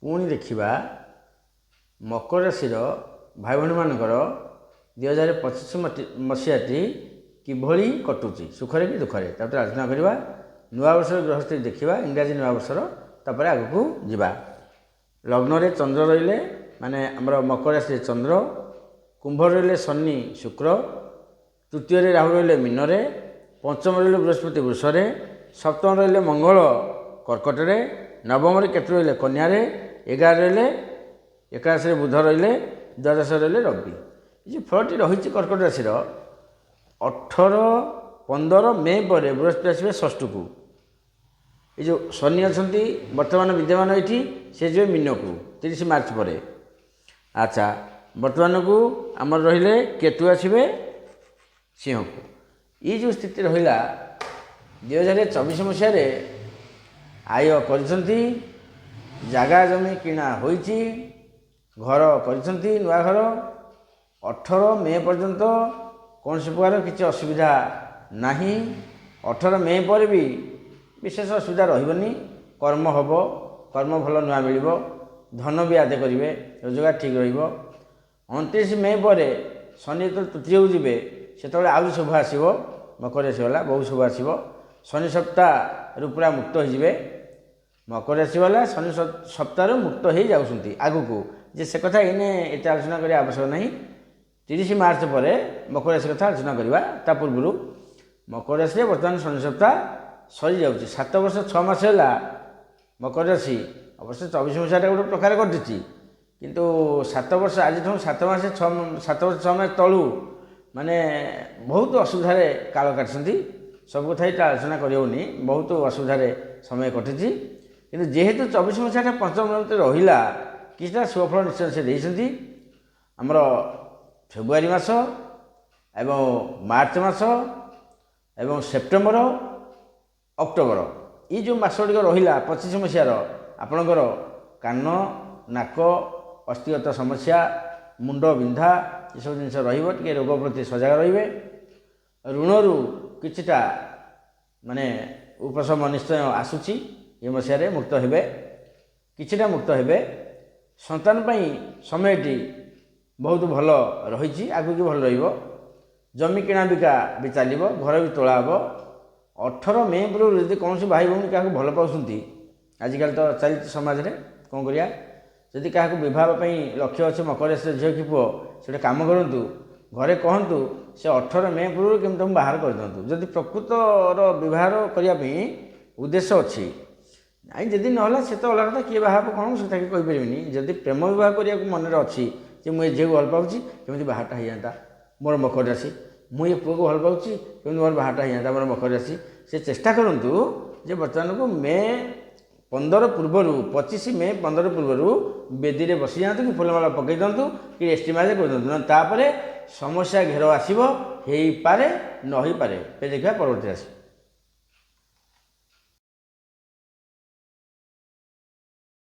पुणी देखा मकर राशि भाई भाई मानकर 2025 मसीहाटी किभली कटुची सुखरे कि दुखरे तापर आलोचना करवा नुआ वर्ष गृहस्थी देखा इंग्राजी नुआ वर्षर तापर आग को जीवा लग्न रे चंद्र रहिले माने आमर मकर राशि चंद्र कुंभ रहिले शनि शुक्र तृतीय राहु रहिले मीन रे पंचम रहिले बृहस्पति वृष रे सप्तम रहिले मंगल कर्कट रे नवम रे केतु रहिले कन्या रे 11 रहिले एकादश रे बुध रहिले द्वादश रहिले रवि ये फलटी रही कर्कट राशि 18-15 मे पर बृहस्पति आसवे षष्ठ को ये जो शनि अच्छा बर्तमान विद्यमान ये से जो मीन को 30 मार्च पर अच्छा बर्तमान को आमर रहिले केतु आसवे सिंह को ये जो स्थिति रहा 2024 मसीह आय कर जगह जमी किणा होइछि घर कर नुआ घर 18 मे पर्यंत कौन से प्रकार किसी असुविधा नहीं 18 मे पर भी विशेष असुविधा रही कर्म हम कर्म भल नुआ मिल धन भी आदे करेंगे रोजगार ठीक र29 मे पर शनि जो तृतीय को जी से आउ शुभ आसो मकर राशि वाला बहुत शुभ आसो शनि सप्ताह पूरा मुक्त हो मकर राशि वाला शनि सप्ताह मुक्त हो जाती आगू जे से कथा इने एत आलोचना करने आवश्यक नहीं 30 मार्च पर मकर राशि कथा आलोचना करवा ता पूर्व मकर राशि बर्तमान शनि सप्ताह सरी जाऊँगी 7 वर्ष 6 मास है मकर राशि अवश्य 24 मसीहा गोटे प्रकार घटी किंतु 7 वर्ष आज 7 मास 6 मास तलू माने बहुत असुविधार काल काटि सब कथा ये आलोचना करनी बहुत असुविधार समय कटि कि जेहेतु 24 मसीहा पंचम रहा किसी शुभफल निश्चय से देती आमर फेब्रुआरी मास एवं मार्च मास एवं सेप्टेम्बर अक्टोबर ये जो मास गुड़िक रहा 25 मसीहार आपणकर कान नाक अस्थिगत समस्या मुंड बिंधा ये सब जिन रे रोग प्रति सजग रे ऋण किछिटा माने उपशम निश्चय आसूची ये मसीह मुक्त हे किछिटा मुक्त हे संतान समयटी बहुत भल रही आगू की भल रमी किणा बिका भी चलो घर भी तोला हे 18 मे पूर्व यदि कौन भाई भौणी क्या भल पाँच आजिकल तो चलती समाज में कौन करिया जदि क्या बह लक्ष्य अच्छे मकर राशि झील कि पुओ से कम करूँ घरे कहतु से 18 मे पूर्व केमी तुम बाहर कर दिंतु जदि प्रकृतर व्यवहार करने उद्देश्य अच्छी नाई जदि ना से तो अलग कथा किए बाहर कौन से कहीपरि जदि प्रेम विवाह करने मन में अच्छी कि मुझे झील को भल पाँच केमी बाहरटा हो जाता मोर मकर राशि मुझे पुओ को भल पाँच केमी मोर बाहरटा हो जाता मोर मकर राशि से चेष्टा करूँ जे बर्तमान को मे 15 पूर्वर 25 मे 15 पूर्वर बेदी में बसी जातु कि फूलमाला पकई दिंतु कि एस्टिमाइज कर दिंतु तापर समस्या घेर आसो पारे न हो पारे देखा परवर्ती राशि।